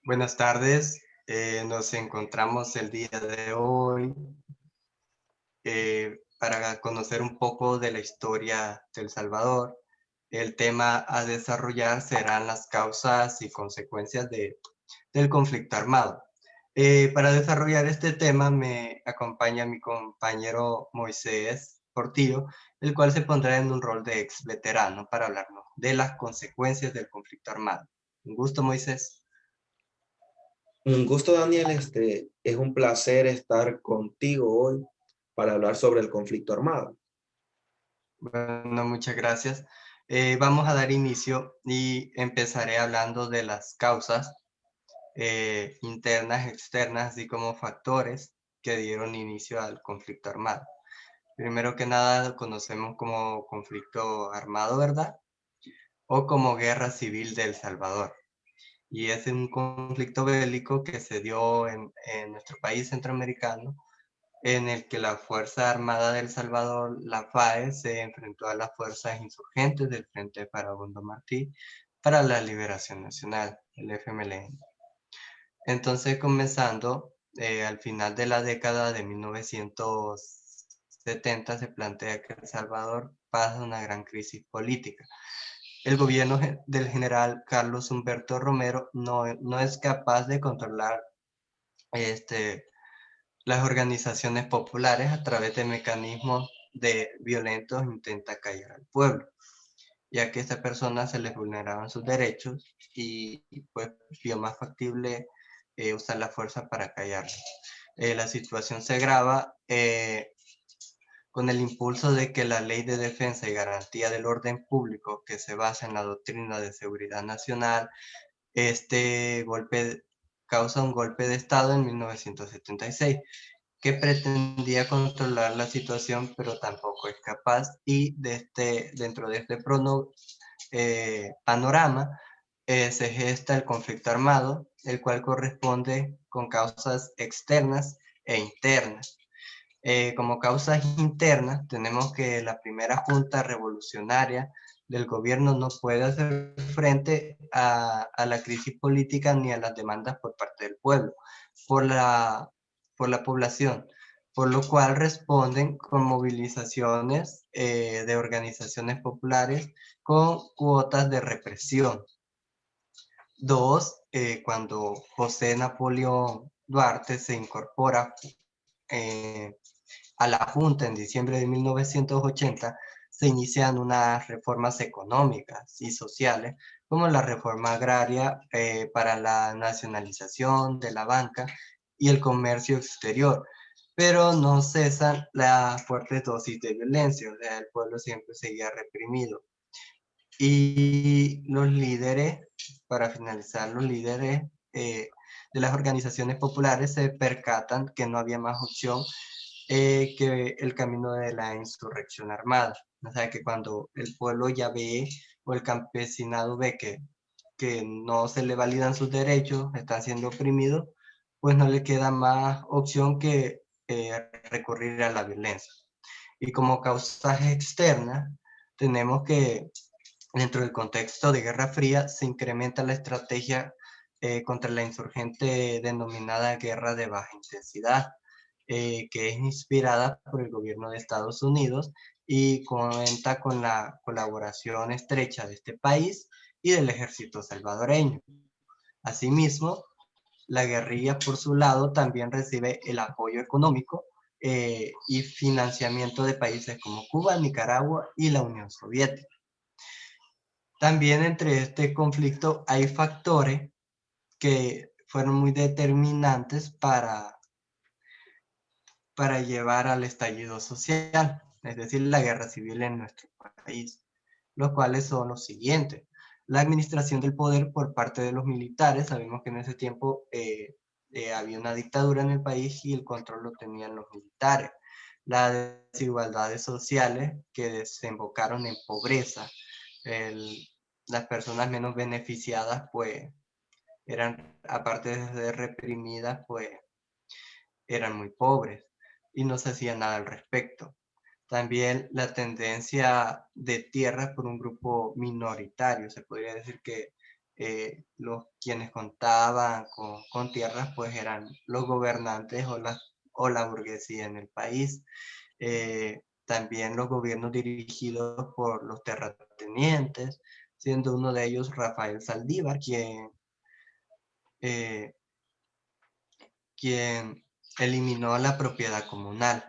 Buenas tardes, nos encontramos el día de hoy para conocer un poco de la historia de El Salvador. El tema a desarrollar serán las causas y consecuencias del conflicto armado. Para desarrollar este tema me acompaña mi compañero Moisés Portillo, el cual se pondrá en un rol de ex veterano para hablarnos de las consecuencias del conflicto armado. Un gusto, Moisés. Un gusto, Daniel. Es un placer estar contigo hoy para hablar sobre el conflicto armado. Bueno, muchas gracias. Vamos a dar inicio y empezaré hablando de las causas internas, externas, así como factores que dieron inicio al conflicto armado. Primero que nada, lo conocemos como conflicto armado, ¿verdad? O como guerra civil de El Salvador. Y es un conflicto bélico que se dio en nuestro país centroamericano en el que la Fuerza Armada de El Salvador, la FAE, se enfrentó a las fuerzas insurgentes del Frente Farabundo Martí para la Liberación Nacional, el FMLN. Entonces, comenzando al final de la década de 1970, se plantea que El Salvador pasa una gran crisis política. El gobierno del general Carlos Humberto Romero no es capaz de controlar este, las organizaciones populares, a través de mecanismos violentos, intenta callar al pueblo, ya que a estas personas se les vulneraban sus derechos y pues vio más factible usar la fuerza para callarlos. La situación se agrava con el impulso de que la Ley de Defensa y Garantía del Orden Público, que se basa en la doctrina de seguridad nacional, este golpe causa un golpe de Estado en 1976 que pretendía controlar la situación, pero tampoco es capaz. Y dentro de este panorama se gesta el conflicto armado, el cual corresponde con causas externas e internas. Como causas internas, tenemos que la primera junta revolucionaria del gobierno no puede hacer frente a la crisis política ni a las demandas por parte del pueblo, por la, por la población, por lo cual responden con movilizaciones de organizaciones populares con cuotas de represión. Dos, cuando José Napoleón Duarte se incorpora eh, a la Junta en diciembre de 1980, se inician unas reformas económicas y sociales, como la reforma agraria para la nacionalización de la banca y el comercio exterior, pero no cesan las fuertes dosis de violencia, o sea, el pueblo siempre seguía reprimido. Y los líderes, para finalizar, los líderes de las organizaciones populares se percatan que no había más opción que el camino de la insurrección armada. O sea, que cuando el pueblo ya ve o el campesinado ve que no se le validan sus derechos, están siendo oprimidos, pues no le queda más opción que recurrir a la violencia. Y como causas externas, tenemos que dentro del contexto de Guerra Fría se incrementa la estrategia contra la insurgente denominada Guerra de Baja Intensidad, que es inspirada por el gobierno de Estados Unidos y cuenta con la colaboración estrecha de este país y del ejército salvadoreño. Asimismo, la guerrilla, por su lado, también recibe el apoyo económico y financiamiento de países como Cuba, Nicaragua y la Unión Soviética. También entre este conflicto hay factores que fueron muy determinantes para llevar al estallido social, es decir, la guerra civil en nuestro país, los cuales son los siguientes. La administración del poder por parte de los militares, sabemos que en ese tiempo había una dictadura en el país y el control lo tenían los militares. Las desigualdades sociales que desembocaron en pobreza, el, las personas menos beneficiadas pues eran, aparte de ser reprimidas, pues eran muy pobres y no se hacía nada al respecto. También la tendencia de tierras por un grupo minoritario, se podría decir los quienes contaban con tierras pues eran los gobernantes o la burguesía en el país. También los gobiernos dirigidos por los terratenientes, siendo uno de ellos Rafael Saldívar, eh, quien eliminó la propiedad comunal.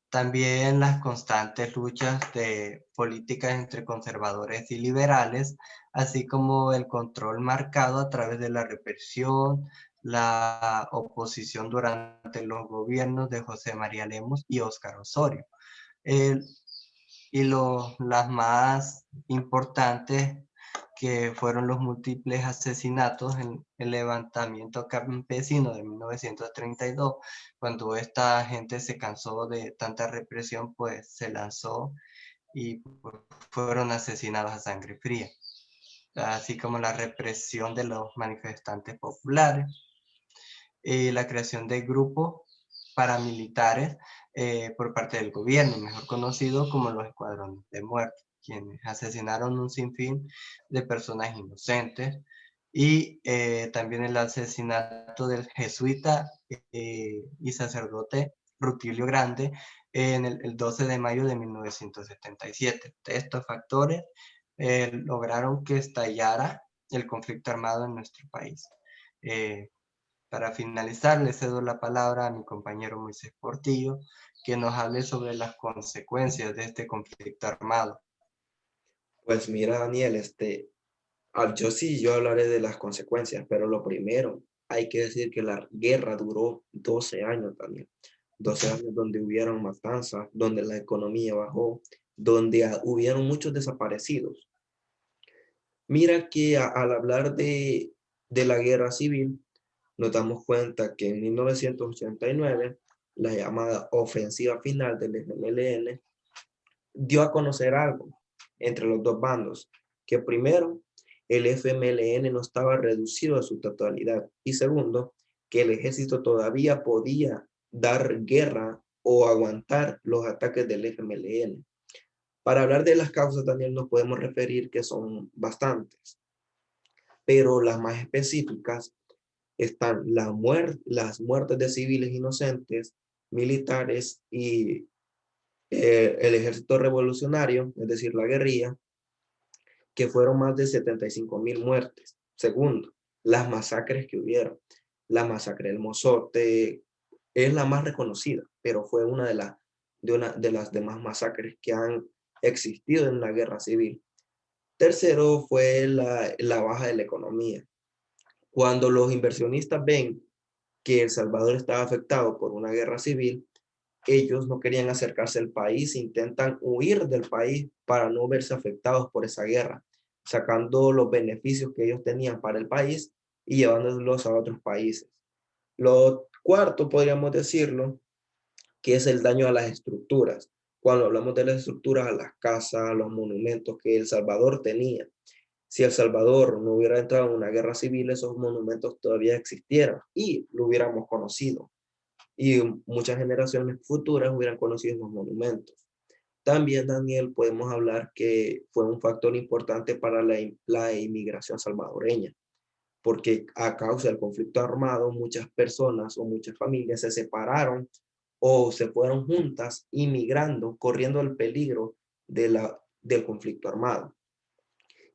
También las constantes luchas de políticas entre conservadores y liberales, así como el control marcado a través de la represión, la oposición durante los gobiernos de José María Lemos y Óscar Osorio. El- las más importantes que fueron los múltiples asesinatos en el levantamiento campesino de 1932, cuando esta gente se cansó de tanta represión, pues se lanzó y pues, fueron asesinados a sangre fría, así como la represión de los manifestantes populares y la creación de grupos paramilitares por parte del gobierno, mejor conocido como los escuadrones de muerte, quienes asesinaron un sinfín de personas inocentes, y también el asesinato del jesuita y sacerdote Rutilio Grande en el 12 de mayo de 1977. Estos factores lograron que estallara el conflicto armado en nuestro país. Eh, para finalizar, le cedo la palabra a mi compañero Moisés Portillo, que nos hable sobre las consecuencias de este conflicto armado. Pues mira, Daniel, yo hablaré de las consecuencias, pero lo primero, hay que decir que la guerra duró 12 años, Daniel. 12 años donde hubieron matanzas, donde la economía bajó, donde hubieron muchos desaparecidos. Mira que al hablar de la guerra civil, nos damos cuenta que en 1989, la llamada ofensiva final del FMLN dio a conocer algo entre los dos bandos, que primero, el FMLN no estaba reducido a su totalidad, y segundo, que el ejército todavía podía dar guerra o aguantar los ataques del FMLN. Para hablar de las causas también nos podemos referir que son bastantes, pero las más específicas están las muertes de civiles inocentes, militares y el ejército revolucionario, es decir, la guerrilla, que fueron más de 75,000 muertes. Segundo, las masacres que hubieron. La masacre del Mozote es la más reconocida, pero fue una de las demás masacres que han existido en la guerra civil. Tercero fue la baja de la economía. Cuando los inversionistas ven que El Salvador estaba afectado por una guerra civil, ellos no querían acercarse al país, intentan huir del país para no verse afectados por esa guerra, sacando los beneficios que ellos tenían para el país y llevándolos a otros países. Lo cuarto, podríamos decirlo, que es el daño a las estructuras. Cuando hablamos de las estructuras, a las casas, a los monumentos que El Salvador tenía. Si El Salvador no hubiera entrado en una guerra civil, esos monumentos todavía existieran y lo hubiéramos conocido. Y muchas generaciones futuras hubieran conocido esos monumentos. También, Daniel, podemos hablar que fue un factor importante para la inmigración salvadoreña, porque a causa del conflicto armado, muchas personas o muchas familias se separaron o se fueron juntas inmigrando, corriendo el peligro del conflicto armado.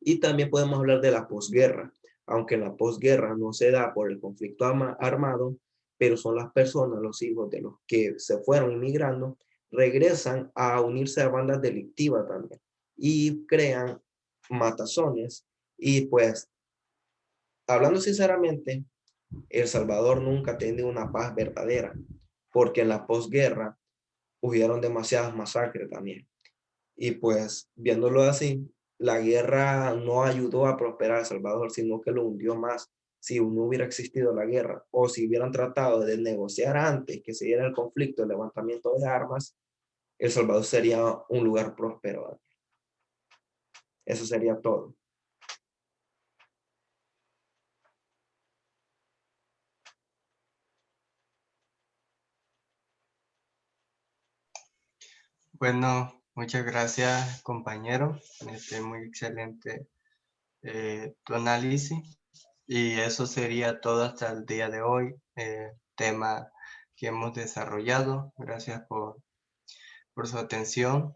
Y también podemos hablar de la posguerra, aunque la posguerra no se da por el conflicto armado, pero son las personas, los hijos de los que se fueron inmigrando, regresan a unirse a bandas delictivas también y crean matazones. Y pues, hablando sinceramente, El Salvador nunca ha tenido una paz verdadera, porque en la posguerra hubieron demasiadas masacres también. Y pues viéndolo así, la guerra no ayudó a prosperar a El Salvador, sino que lo hundió más. Si no hubiera existido la guerra o si hubieran tratado de negociar antes que se diera el conflicto, el levantamiento de armas, El Salvador sería un lugar próspero. Eso sería todo. Bueno, muchas gracias, compañero. Muy excelente tu análisis. Y eso sería todo hasta el día de hoy, tema que hemos desarrollado. Gracias por su atención.